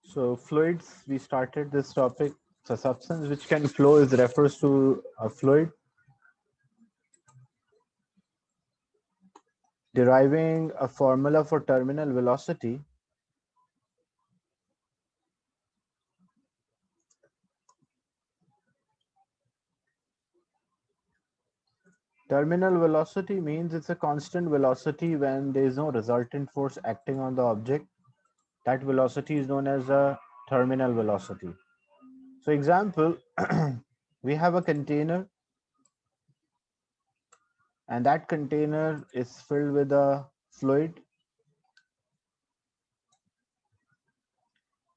So fluids, we started this topic. So substance which can flow is refers to a fluid. Deriving a formula for terminal velocity. Terminal velocity means it's a constant velocity when there is no resultant force acting on the object. That velocity is known as a terminal velocity. So example, we have a container and that container is filled with a fluid.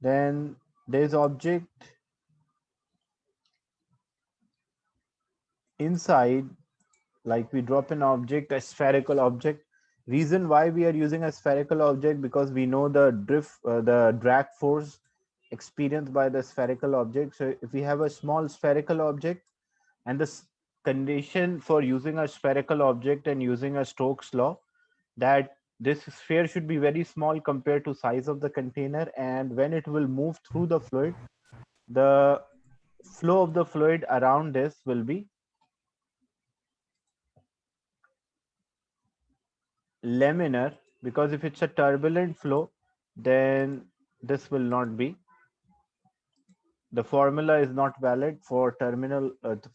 Then there's object inside, like we drop an object, a spherical object. Reason why we are using a spherical object, because we know the the drag force experienced by the spherical object. So if we have a small spherical object, and this condition for using a spherical object and using a Stokes law, that this sphere should be very small compared to size of the container, and when it will move through the fluid, the flow of the fluid around this will be laminar, because if it's a turbulent flow, then this will not be. The formula is not valid for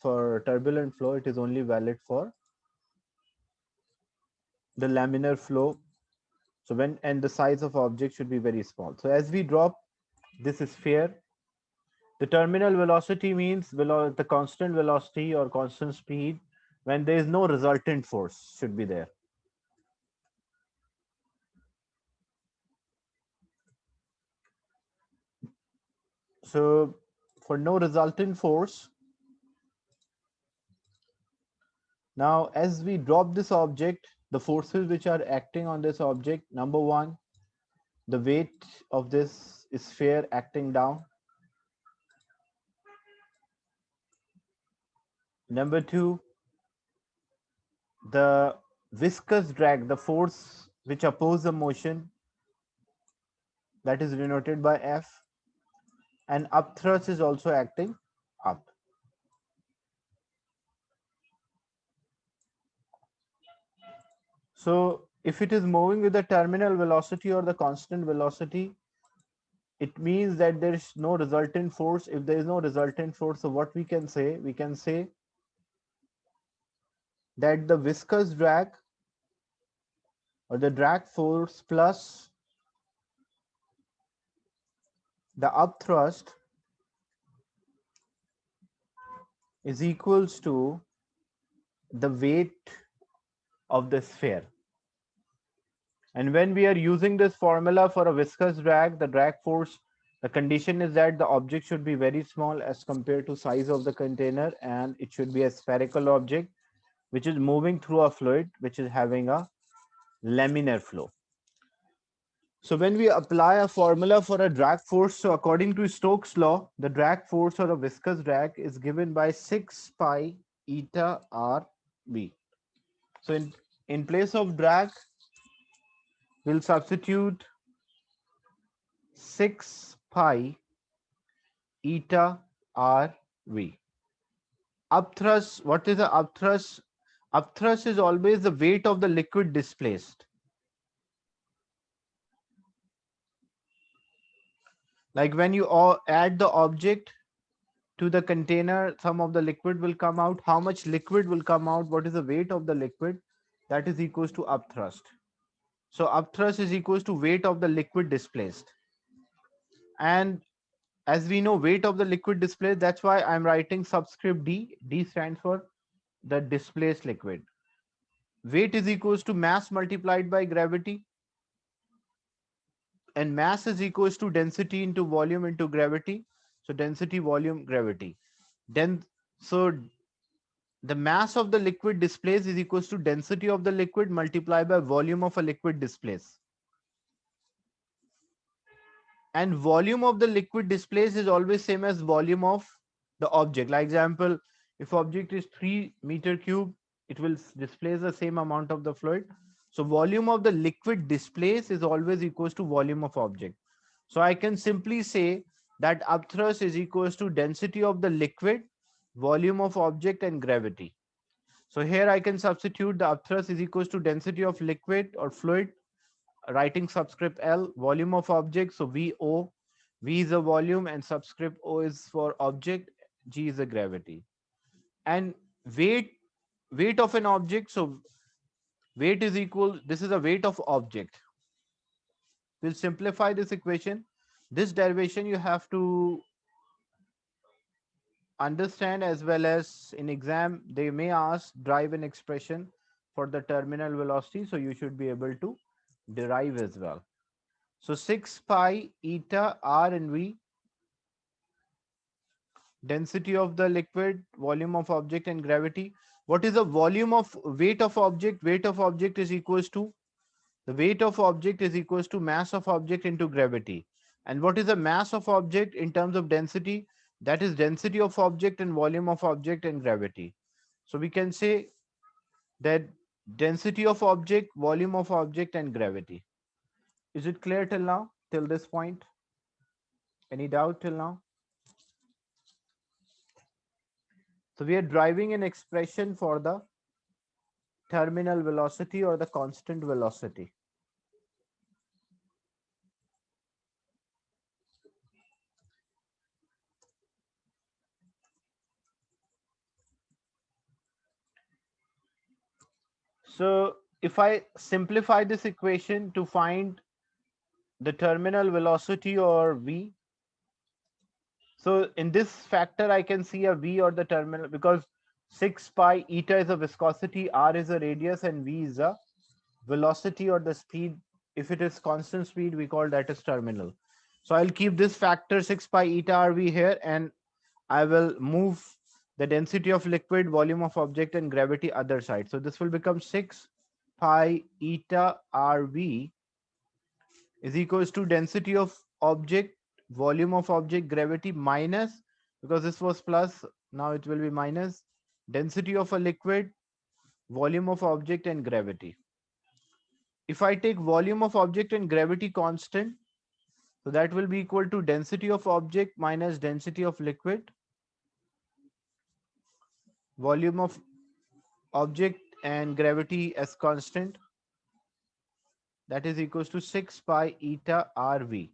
for turbulent flow. It is only valid for the laminar flow. So when, and the size of object should be very small. So as we drop this sphere, the terminal velocity means the constant velocity or constant speed when there is no resultant force should be there. So for no resultant force, now as we drop this object, the forces which are acting on this object, number one, the weight of this sphere acting down. Number two, the viscous drag, the force which opposes the motion, that is denoted by F, and upthrust is also acting up. So if it is moving with the terminal velocity or the constant velocity, it means that there is no resultant force. If there is no resultant force, so what we can say? We can say that the viscous drag or the drag force plus the upthrust is equals to the weight of the sphere. And when we are using this formula for a viscous drag, the drag force, the condition is that the object should be very small as compared to size of the container, and it should be a spherical object which is moving through a fluid which is having a laminar flow. So when we apply a formula for a drag force, so according to Stokes law, the drag force or a viscous drag is given by 6 pi eta r b. So in place of drag, we'll substitute 6 pi eta r v. Upthrust, what is the upthrust? Upthrust is always the weight of the liquid displaced. Like when you add the object to the container, some of the liquid will come out. How much liquid will come out? What is the weight of the liquid? That is equals to upthrust. So upthrust is equals to weight of the liquid displaced. And as we know, weight of the liquid displaced, that's why I'm writing subscript D. D stands for the displaced liquid. Weight is equals to mass multiplied by gravity. And mass is equals to density into volume into gravity. So density, volume, gravity. Then so the mass of the liquid displaced is equals to density of the liquid multiplied by volume of a liquid displaced. And volume of the liquid displaced is always same as volume of the object. Like example, if object is 3 meter cube, it will displace the same amount of the fluid. So volume of the liquid displaced is always equals to volume of object. So I can simply say that upthrust is equals to density of the liquid, volume of object, and gravity. So here I can substitute the upthrust is equals to density of liquid or fluid, writing subscript L, volume of object, so VO. V is the volume and subscript O is for object, G is the gravity. And weight of an object, so weight is equal, this is the weight of object. We'll simplify this equation. This derivation you have to understand, as well as in exam they may ask derive an expression for the terminal velocity, so you should be able to derive as well. So 6 pi eta r and v, density of the liquid, volume of object, and gravity. What is the volume of weight of object? Weight of object is equals to the weight of object is equals to mass of object into gravity. And what is the mass of object in terms of density? That is density of object and volume of object and gravity. So we can say that density of object, volume of object, and gravity. Is it clear till now? Till this point? Any doubt till now? So we are driving an expression for the terminal velocity or the constant velocity. So if I simplify this equation to find the terminal velocity or V, so in this factor I can see a V or the terminal, because 6 pi eta is a viscosity, R is a radius, and V is a velocity or the speed. If it is constant speed, we call that as terminal. So I'll keep this factor 6 pi eta RV here, and I will move the density of liquid, volume of object, and gravity other side. So this will become 6 pi eta RV is equals to density of object, volume of object, gravity, minus, because this was plus, now it will be minus, density of a liquid, volume of object, and gravity. If I take volume of object and gravity constant, so that will be equal to density of object minus density of liquid, volume of object and gravity as constant, that is equals to 6 pi eta RV.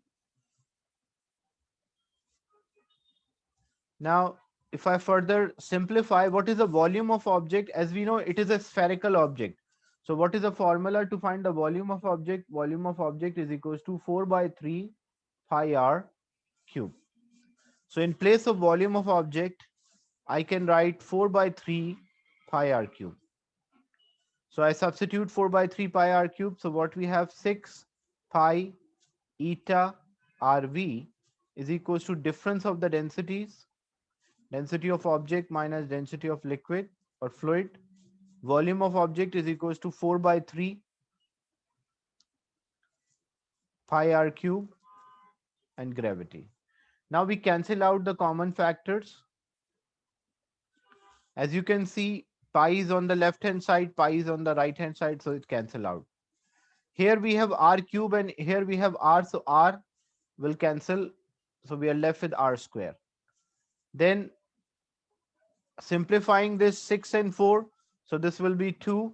Now, if I further simplify, what is the volume of object? As we know, it is a spherical object. So what is the formula to find the volume of object? Volume of object is equals to 4 by 3 pi r cube. So in place of volume of object, I can write 4 by 3 pi r cube. So I substitute 4 by 3 pi r cube. So what we have, 6 pi eta rv is equals to difference of the densities, density of object minus density of liquid or fluid. Volume of object is equals to 4 by 3 pi r cube, and gravity. Now we cancel out the common factors. As you can see, pi is on the left hand side, pi is on the right hand side, so it cancel out. Here we have r cube and here we have r, so r will cancel, so we are left with r square. Then simplifying this, 6 and 4, so this will be 2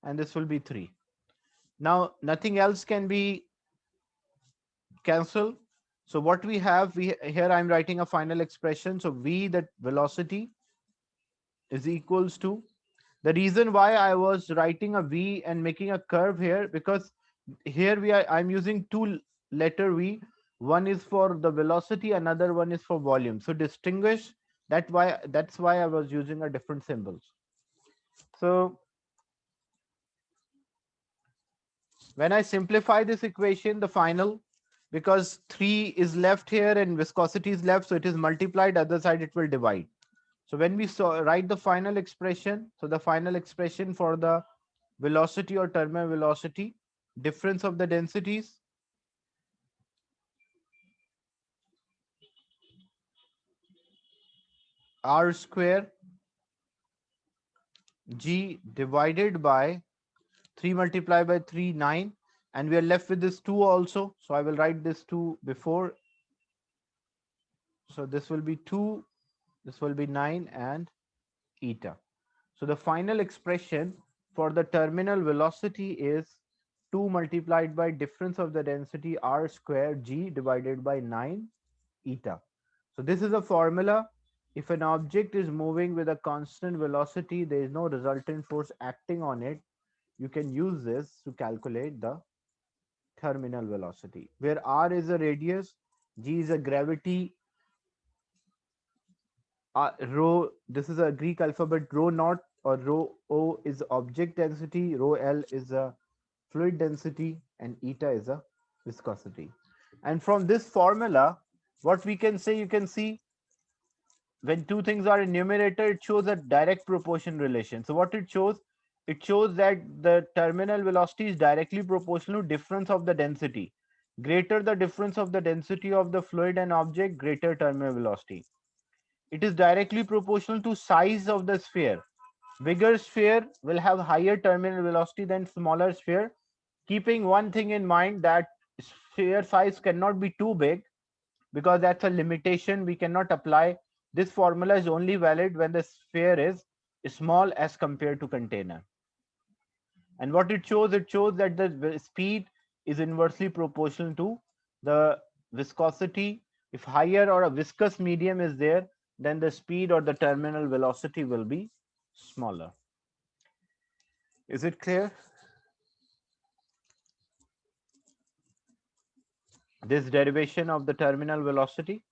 and this will be 3. Now nothing else can be cancelled. So what we have, here I'm writing a final expression. So v, that velocity, is equals to, the reason why I was writing a v and making a curve here, because here I'm using two letter v. One is for the velocity, another one is for volume. So distinguish, that's why I was using a different symbols. So when I simplify this equation, the final, because 3 is left here and viscosity is left, so it is multiplied, other side it will divide. So when we write the final expression, so the final expression for the velocity or terminal velocity, difference of the densities, r square g divided by 3 multiplied by 3, 9. And we are left with this 2 also. So I will write this 2 before. So this will be 2, this will be 9 and eta. So the final expression for the terminal velocity is 2 multiplied by difference of the density r square g divided by 9 eta. So this is a formula. If an object is moving with a constant velocity, there is no resultant force acting on it. You can use this to calculate the terminal velocity, where r is a radius, g is a gravity, rho, this is a Greek alphabet, rho naught or rho o is object density, rho L is a fluid density, and eta is a viscosity. And from this formula, what we can say, you can see when two things are in numerator, it shows a direct proportion relation. So what it shows that the terminal velocity is directly proportional to difference of the density. Greater the difference of the density of the fluid and object, greater terminal velocity. It is directly proportional to size of the sphere. Bigger sphere will have higher terminal velocity than smaller sphere, keeping one thing in mind, that sphere size cannot be too big, because that's a limitation we cannot apply. This formula is only valid when the sphere is small as compared to container. And what it shows that the speed is inversely proportional to the viscosity. If higher or a viscous medium is there, then the speed or the terminal velocity will be smaller. Is it clear? This derivation of the terminal velocity.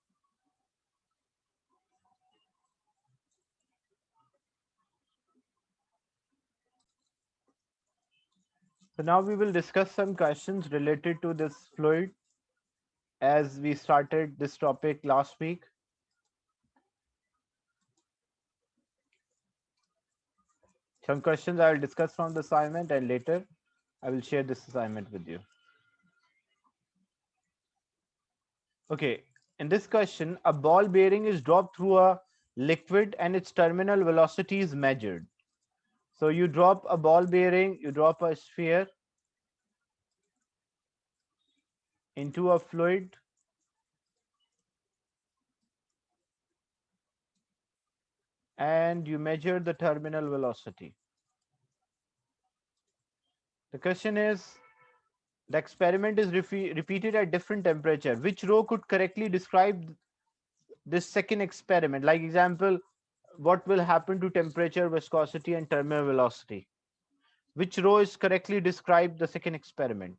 So now we will discuss some questions related to this fluid, as we started this topic last week. Some questions I will discuss from the assignment, and later I will share this assignment with you. Okay, in this question, a ball bearing is dropped through a liquid and its terminal velocity is measured. So you drop a ball bearing, you drop a sphere into a fluid, and you measure the terminal velocity. The question is, the experiment is repeated at different temperature. Which row could correctly describe this second experiment? Like example, what will happen to temperature, viscosity, and terminal velocity? Which row is correctly described the second experiment?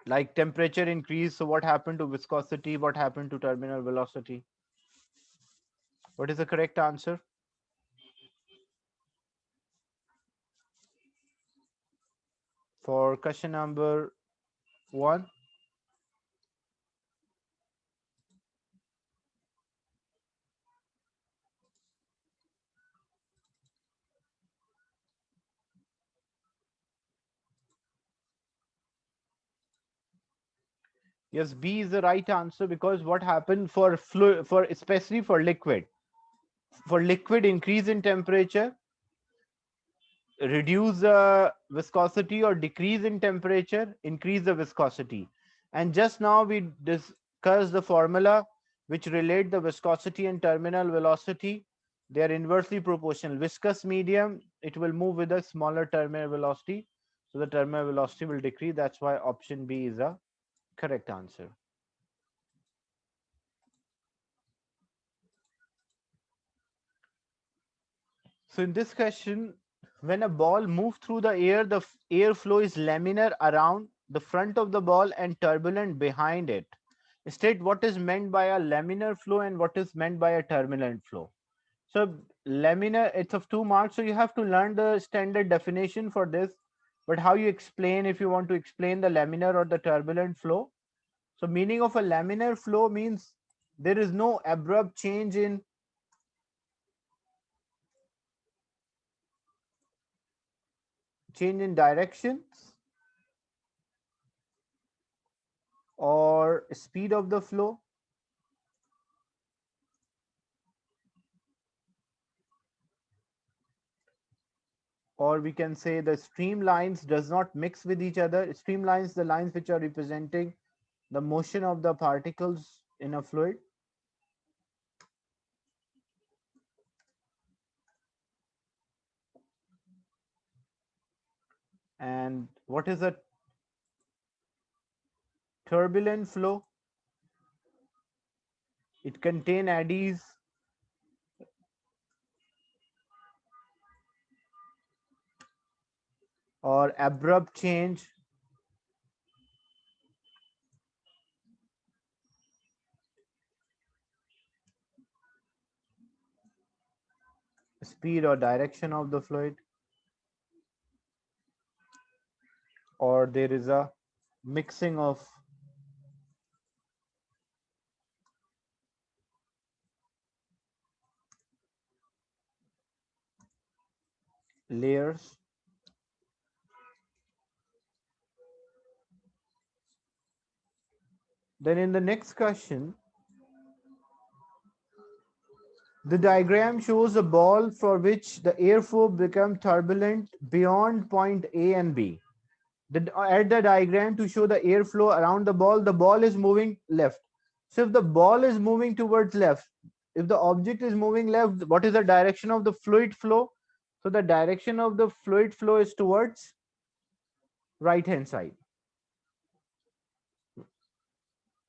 Like temperature increase, so what happened to viscosity, what happened to terminal velocity? What is the correct answer? For question number 1, yes, B is the right answer, because what happened for fluid, for especially for liquid increase in temperature, reduce the viscosity, or decrease in temperature, increase the viscosity. And just now we discussed the formula which relate the viscosity and terminal velocity. They are inversely proportional. Viscous medium, it will move with a smaller terminal velocity, so the terminal velocity will decrease. That's why option B is a correct answer. So in this question, when a ball moves through the air, the airflow is laminar around the front of the ball and turbulent behind it. State what is meant by a laminar flow and what is meant by a turbulent flow. So laminar, it's of 2 marks, so you have to learn the standard definition for this. But how you explain, if you want to explain the laminar or the turbulent flow? So meaning of a laminar flow means there is no abrupt change in directions or speed of the flow. or we can say the streamlines does not mix with each other. Streamlines, the lines which are representing the motion of the particles in a fluid. And what is a turbulent flow? It contains eddies, or abrupt change, speed or direction of the fluid, or there is a mixing of layers. Then in the next question, the diagram shows a ball for which the airflow becomes turbulent beyond point A and B. At the diagram to show the airflow around the ball is moving left. So if the ball is moving towards left, if the object is moving left, what is the direction of the fluid flow? So the direction of the fluid flow is towards right hand side.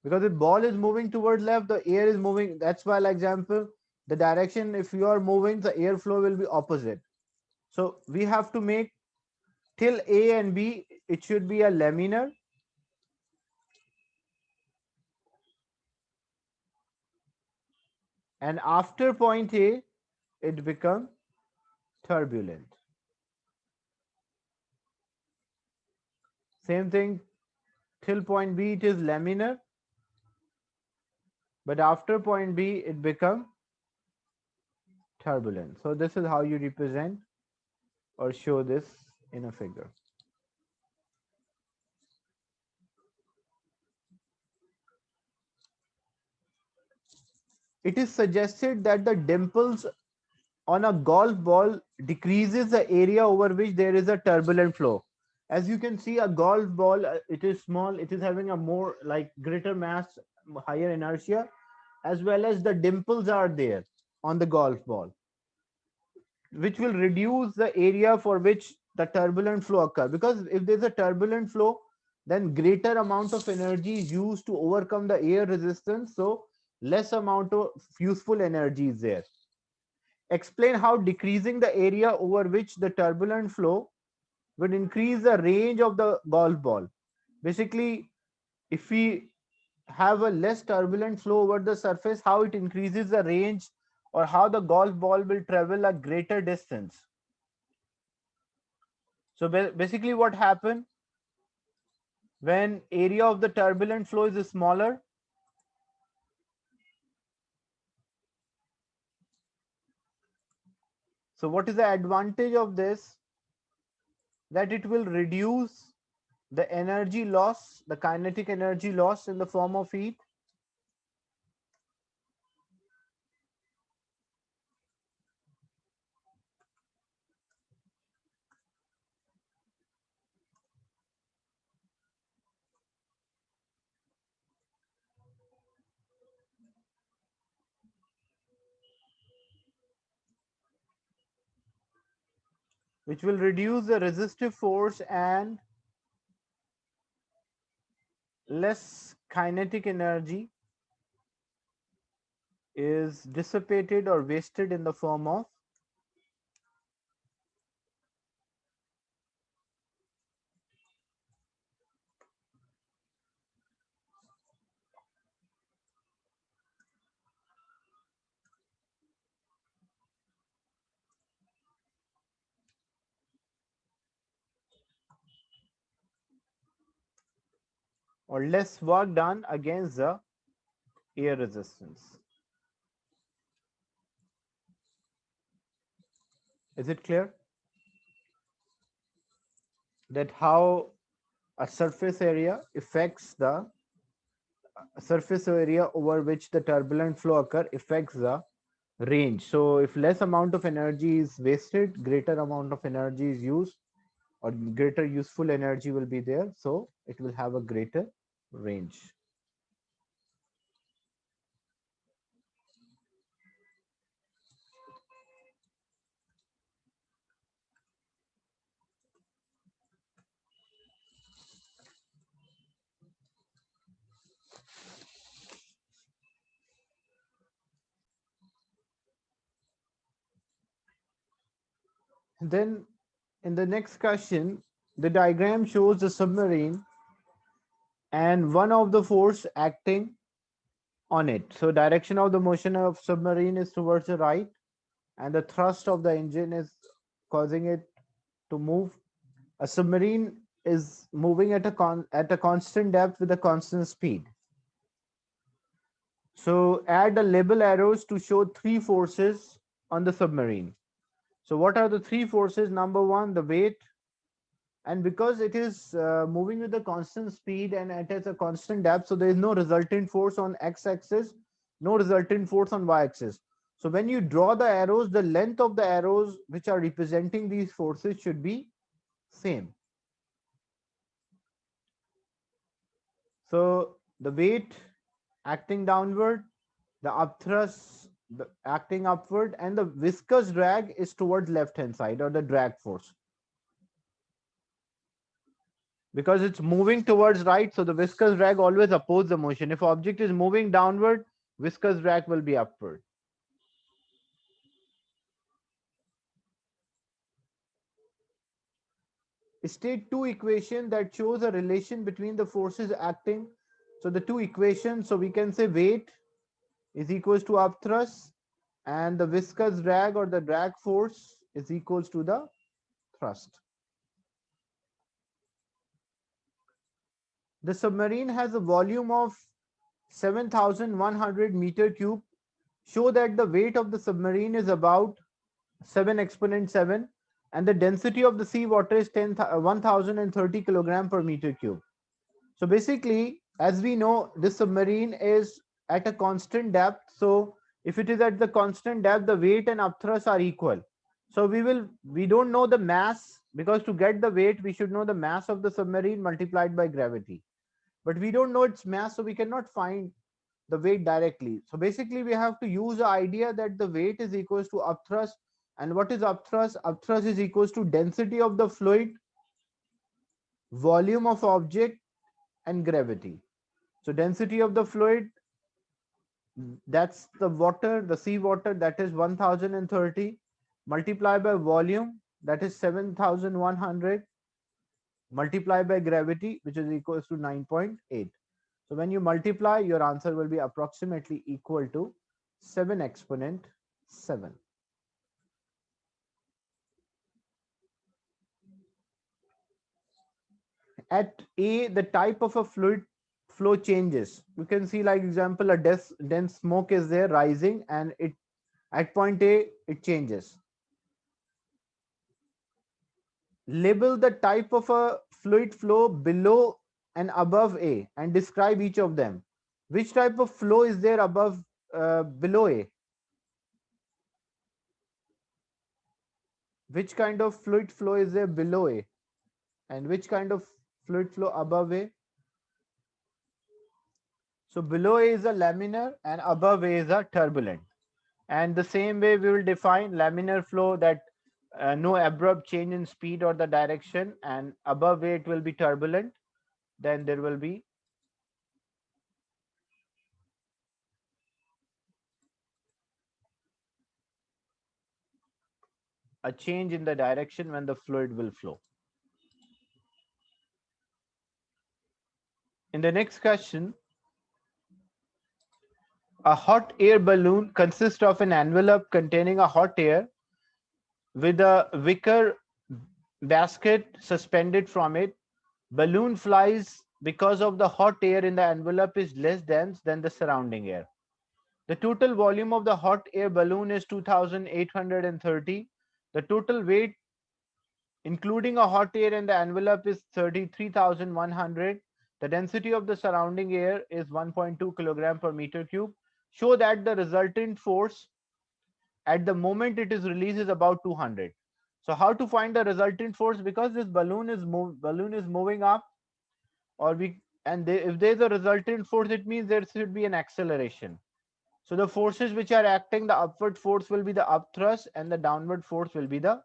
Because if ball is moving towards left, the air is moving. That's why, like example, the direction, if you are moving, the airflow will be opposite. So we have to make till A and B, it should be a laminar. And after point A, it becomes turbulent. Same thing, till point B, it is laminar. But after point B, it becomes turbulent. So this is how you represent or show this in a figure. It is suggested that the dimples on a golf ball decreases the area over which there is a turbulent flow. As you can see, a golf ball, it is small, it is having a more like greater mass, higher inertia, as well as the dimples are there on the golf ball, which will reduce the area for which the turbulent flow occur. Because if there's a turbulent flow, then greater amount of energy is used to overcome the air resistance. So less amount of useful energy is there. Explain how decreasing the area over which the turbulent flow would increase the range of the golf ball. Basically, if we have a less turbulent flow over the surface, how it increases the range, or how the golf ball will travel a greater distance. So basically what happens when area of the turbulent flow is smaller, so what is the advantage of this? That it will reduce the energy loss, the kinetic energy loss in the form of heat, which will reduce the resistive force, and less kinetic energy is dissipated or wasted in the form of or less work done against the air resistance. Is it clear that how a surface area affects the surface area over which the turbulent flow occur affects the range. So if less amount of energy is wasted, greater amount of energy is used, or greater useful energy will be there. So it will have a greater range. Then in the next question, the diagram shows the submarine and one of the force acting on it. So direction of the motion of submarine is towards the right, and the thrust of the engine is causing it to move. A submarine is moving at a constant depth with a constant speed. So add the label arrows to show three forces on the submarine. So what are the three forces? Number one, the weight, and because it is moving with a constant speed and it has a constant depth, so there is no resultant force on x-axis, no resultant force on y-axis. So when you draw the arrows, the length of the arrows which are representing these forces should be same. So the weight acting downward, the upthrust acting upward, and the viscous drag is towards left hand side, or the drag force. Because it's moving towards right, so the viscous drag always opposes the motion. If object is moving downward, viscous drag will be upward. State two equation that shows a relation between the forces acting. So the two equations, so we can say weight is equals to upthrust, and the viscous drag or the drag force is equals to the thrust. The submarine has a volume of 7,100 meter cube. Show that the weight of the submarine is about 7 exponent 7, and the density of the seawater is 1030 kilogram per meter cube. So basically, as we know, this submarine is at a constant depth. So if it is at the constant depth, the weight and upthrust are equal. So we don't know the mass, because to get the weight we should know the mass of the submarine multiplied by gravity, but we don't know its mass, so we cannot find the weight directly. So basically we have to use the idea that the weight is equals to upthrust. And what is upthrust? Upthrust is equals to density of the fluid, volume of object, and gravity. So density of the fluid, that's the water, the sea water, that is 1030, multiplied by volume, that is 7100, multiplied by gravity, which is equals to 9.8. So when you multiply, your answer will be approximately equal to 7 exponent 7. At A, the type of a fluid flow changes. You can see, like example, a dense smoke is there rising, and it at point A it changes. Label the type of a fluid flow below and above A and describe each of them. Which type of flow is there above below A? Which kind of fluid flow is there below A? And which kind of fluid flow above A? So below A is a laminar and above A is a turbulent. And the same way we will define laminar flow, that no abrupt change in speed or the direction, and above A it will be turbulent. Then there will be a change in the direction when the fluid will flow. In the next question, a hot air balloon consists of an envelope containing a hot air with a wicker basket suspended from it. Balloon flies because of the hot air in the envelope is less dense than the surrounding air. The total volume of the hot air balloon is 2,830. The total weight, including a hot air in the envelope, is 33,100. The density of the surrounding air is 1.2 kilogram per meter cube. Show that the resultant force at the moment it is released is about 200. So how to find the resultant force? Because this balloon is moving up, or if there is a resultant force, it means there should be an acceleration. So the forces which are acting, the upward force will be the up thrust and the downward force will be the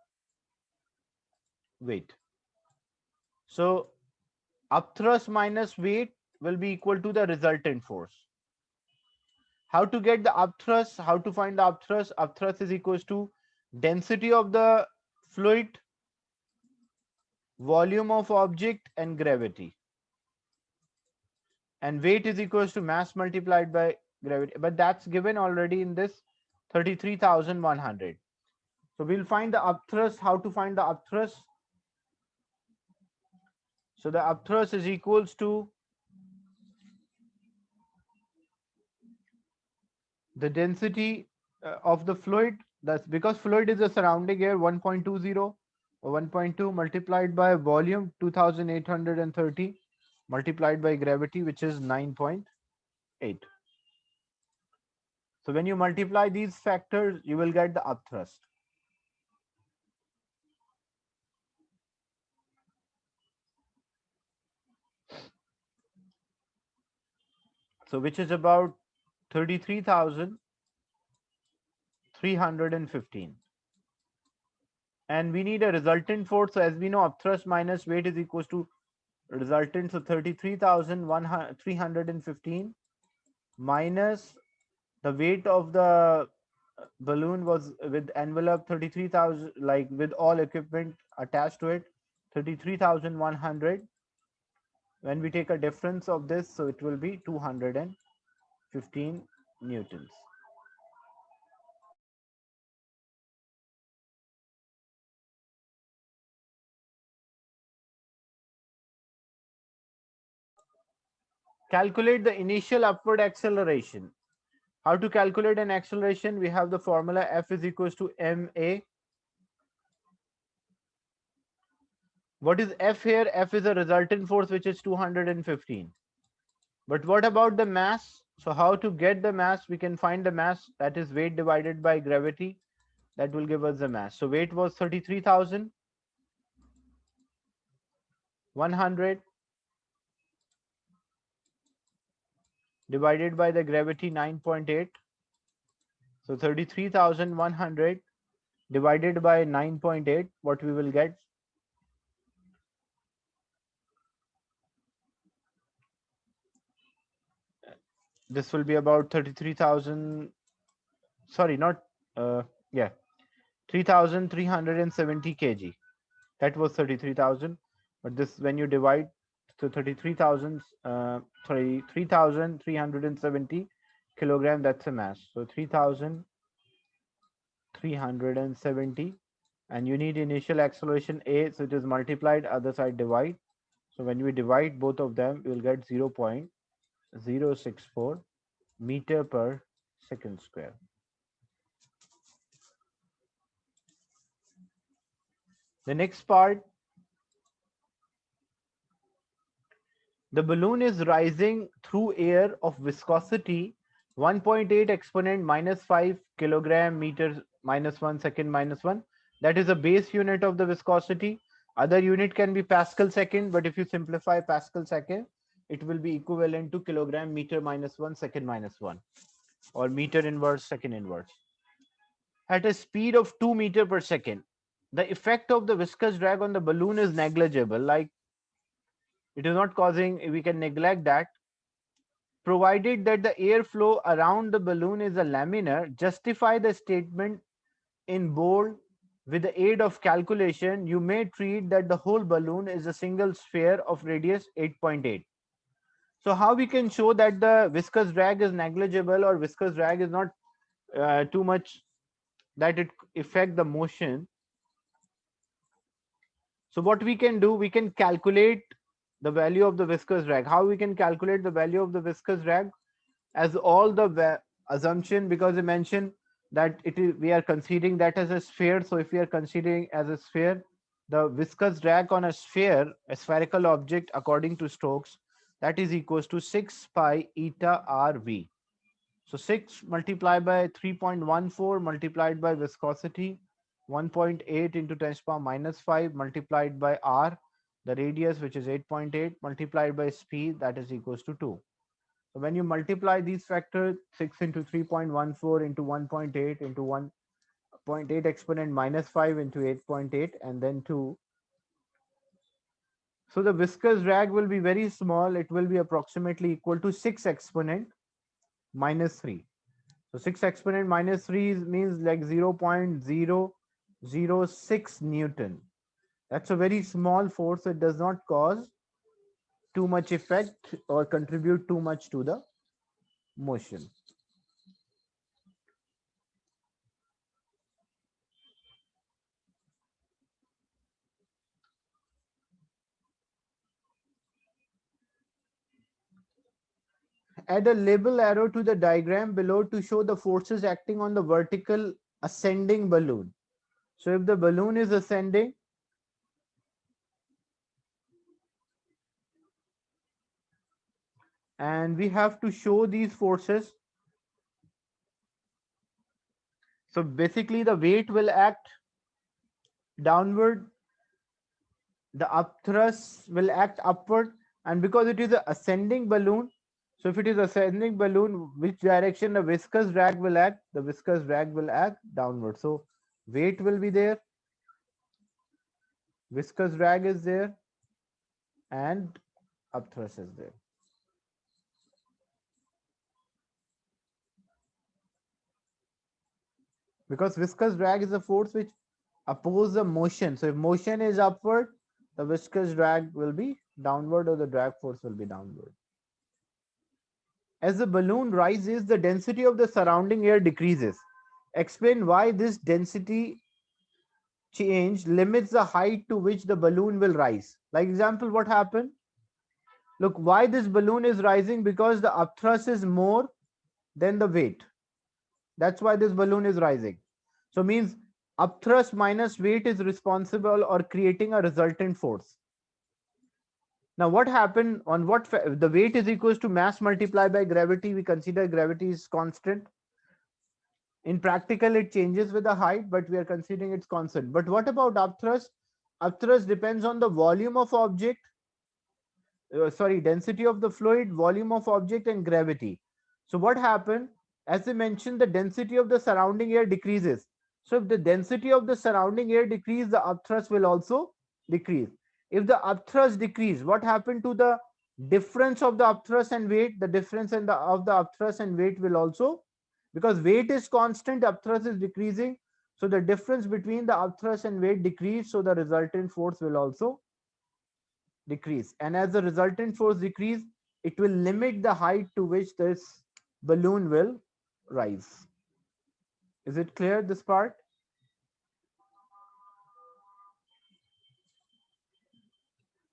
weight. So up thrust minus weight will be equal to the resultant force. How to get the up thrust? How to find the up thrust? Up thrust is equals to density of the fluid, volume of object, and gravity. And weight is equals to mass multiplied by gravity. But that's given already in this 33,100. So we'll find the up thrust. How to find the up thrust? So the up thrust is equals to the density of the fluid. That's because fluid is a surrounding air 1.20 or 1.2 multiplied by volume 2830 multiplied by gravity, which is 9.8. So when you multiply these factors, you will get the up thrust. So which is about 33,315. And we need a resultant force. So as we know, up thrust minus weight is equals to resultant. So 33,315 minus the weight of the balloon was with envelope 33,000, like with all equipment attached to it, 33,100. When we take a difference of this, so it will be 215 newtons. Calculate the initial upward acceleration. How to calculate an acceleration? We have the formula F is equals to ma. What is F here? F is a resultant force, which is 215. But what about the mass? So how to get the mass? We can find the mass, that is weight divided by gravity. That will give us the mass. So weight was 33,100 divided by the gravity 9.8. So 33,100 divided by 9.8, what we will get? This will be about 33,000, sorry, not, yeah, 3,370 kg. That was 33,000. But this, when you divide, so 33,000, 3,370 kilogram, that's a mass. So 3,370, and you need initial acceleration a, so it is multiplied, other side divide. So when we divide both of them, we will get 0.064 meter per second square. The next part, the balloon is rising through air of viscosity 1.8 exponent -5 kilogram meters -1 second -1. That is a base unit of the viscosity. Other unit can be Pascal second, but if you simplify Pascal second, it will be equivalent to kilogram meter -1 second -1, or meter inverse second inverse. At a speed of 2 meter per second, the effect of the viscous drag on the balloon is negligible. Like, it is not causing, we can neglect that, provided that the airflow around the balloon is a laminar. Justify the statement in bold. With the aid of calculation, you may treat that the whole balloon is a single sphere of radius 8.8. So how we can show that the viscous drag is negligible, or viscous drag is not too much that it affect the motion? So what we can do, we can calculate the value of the viscous drag. How we can calculate the value of the viscous drag? As all the assumption, because I mentioned that it is, we are considering that as a sphere. So if we are considering as a sphere, the viscous drag on a sphere, a spherical object, according to Stokes, that is equals to 6 pi eta rv. So 6 multiplied by 3.14 multiplied by viscosity, 1.8 into 10 to the power minus 5 multiplied by r, the radius, which is 8.8, multiplied by speed, that is equals to 2. So when you multiply these factors, 6 into 3.14 into 1.8 into 1.8 exponent minus 5 into 8.8 and then 2. So the viscous drag will be very small. It will be approximately equal to 6 exponent minus 3. So 6 exponent minus 3 means like 0.006 Newton. That's a very small force. It does not cause too much effect or contribute too much to the motion. Add a label arrow to the diagram below to show the forces acting on the vertical ascending balloon. So if the balloon is ascending, and we have to show these forces. So basically the weight will act downward, the upthrust will act upward, and because it is an ascending balloon, so if it is ascending balloon, which direction the viscous drag will act? The viscous drag will act downward. So weight will be there, viscous drag is there, and upthrust is there. Because viscous drag is a force which opposes the motion. So if motion is upward, the viscous drag will be downward or the drag force will be downward. As the balloon rises, the density of the surrounding air decreases. Explain why this density change limits the height to which the balloon will rise. Like example, what happened? Look, why this balloon is rising? Because the upthrust is more than the weight. That's why this balloon is rising. So means upthrust minus weight is responsible or creating a resultant force. Now what happened on what the weight is equals to mass multiplied by gravity. We consider gravity is constant. In practical, it changes with the height, but we are considering it's constant. But what about upthrust? Upthrust depends on the volume of object, density of the fluid, volume of object, and gravity. So what happened? As I mentioned, the density of the surrounding air decreases. So if the density of the surrounding air decreases, the upthrust will also decrease. If the upthrust decrease, what happened to the difference of the upthrust and weight? The difference of the upthrust and weight will also, because weight is constant, upthrust is decreasing. So the difference between the upthrust and weight decrease. So the resultant force will also decrease, and as the resultant force decrease, it will limit the height to which this balloon will rise. Is it clear, this part?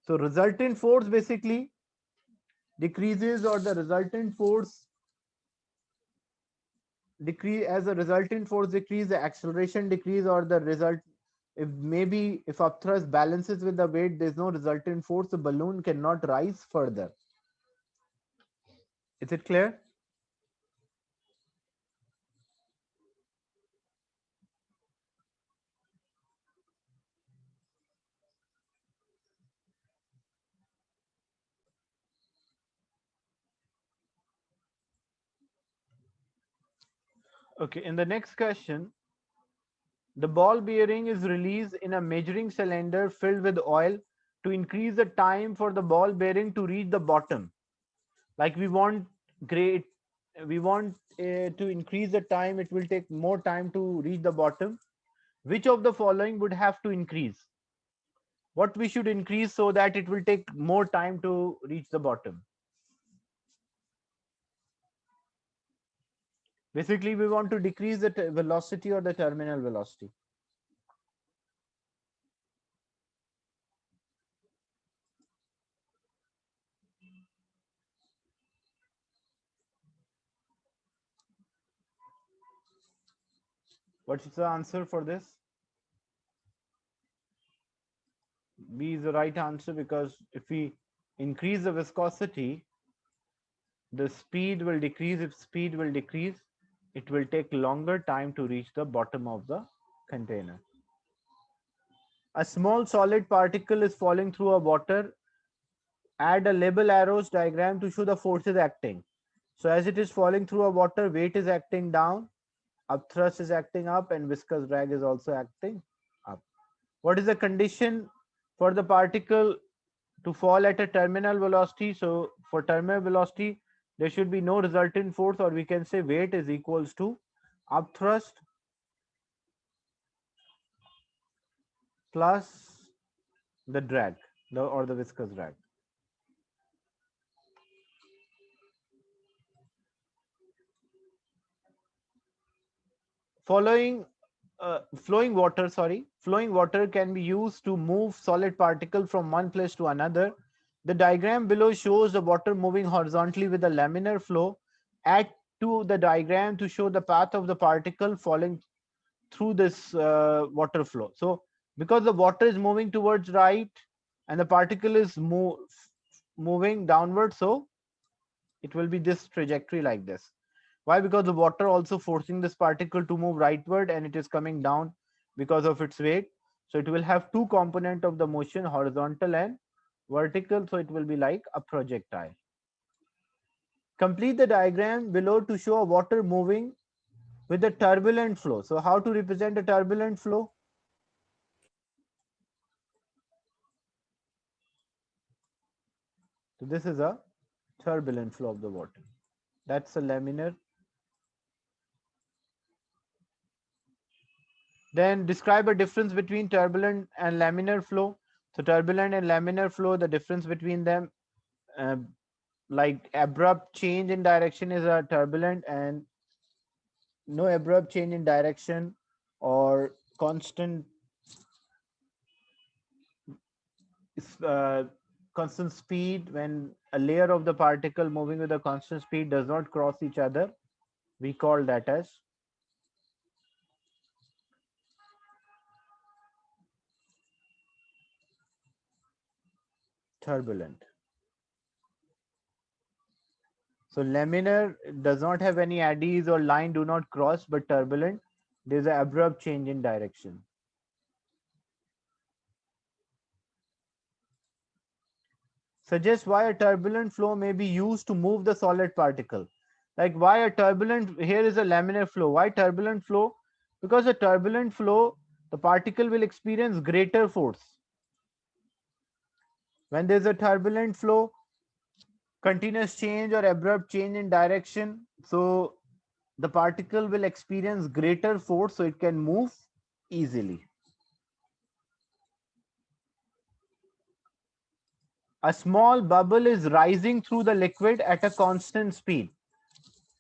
So resultant force basically decreases, or the resultant force decrease. As the resultant force decrease, the acceleration decrease, or the result, if maybe if upthrust balances with the weight, there's no resultant force, the balloon cannot rise further. Is it clear? Okay, in the next question, the ball bearing is released in a measuring cylinder filled with oil to increase the time for the ball bearing to reach the bottom. Like great, we want to increase the time, it will take more time to reach the bottom. Which of the following would have to increase? What we should increase so that it will take more time to reach the bottom? Basically, we want to decrease the velocity or the terminal velocity. What's the answer for this? B is the right answer, because if we increase the viscosity, the speed will decrease. If speed will decrease, it will take longer time to reach the bottom of the container. A small solid particle is falling through a water. Add a label arrows diagram to show the forces acting. So as it is falling through a water, weight is acting down, upthrust is acting up, and viscous drag is also acting up. What is the condition for the particle to fall at a terminal velocity? So for terminal velocity, there should be no resultant force, or we can say weight is equals to upthrust plus the drag, or the viscous drag. Following flowing water can be used to move solid particle from one place to another. The diagram below shows the water moving horizontally with a laminar flow. Add to the diagram to show the path of the particle falling through this water flow. So because the water is moving towards right and the particle is moving downward, so it will be this trajectory like this. Why? Because the water also forcing this particle to move rightward and it is coming down because of its weight. So it will have two component of the motion, horizontal and vertical. So it will be like a projectile. Complete the diagram below to show a water moving with a turbulent flow. So how to represent a turbulent flow? So this is a turbulent flow of the water. That's a laminar. Then describe a difference between turbulent and laminar flow. So turbulent and laminar flow, the difference between them, uh, like abrupt change in direction is a turbulent, and no abrupt change in direction or constant uh, constant speed, when a layer of the particle moving with a constant speed does not cross each other, we call that as turbulent. So laminar does not have any eddies or line do not cross, but turbulent, there's an abrupt change in direction. Suggest why a turbulent flow may be used to move the solid particle. Like why a turbulent, here is a laminar flow. Why turbulent flow? Because a turbulent flow, the particle will experience greater force. When there's a turbulent flow, continuous change or abrupt change in direction, so the particle will experience greater force, so it can move easily. A small bubble is rising through the liquid at a constant speed.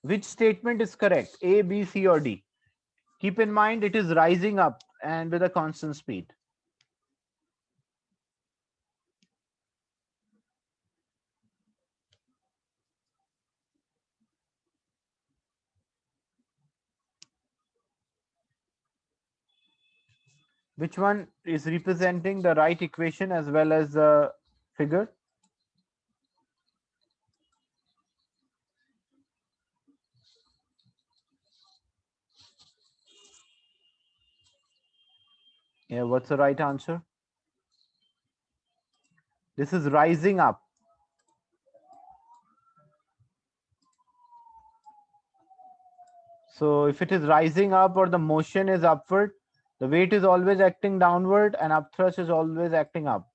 Which statement is correct? A, B, C, or D? Keep in mind it is rising up and with a constant speed. Which one is representing the right equation as well as the figure? Yeah, what's the right answer? This is rising up. So if it is rising up or the motion is upward, the weight is always acting downward and upthrust is always acting up.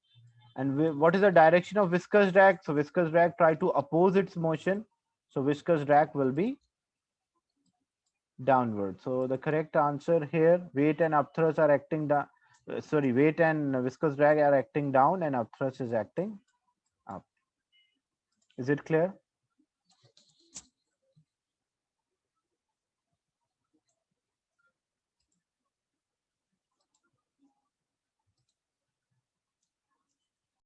And what is the direction of viscous drag? So viscous drag try to oppose its motion. So viscous drag will be downward. So the correct answer here, weight and upthrust are acting down. Sorry, weight and viscous drag are acting down and upthrust is acting up. Is it clear?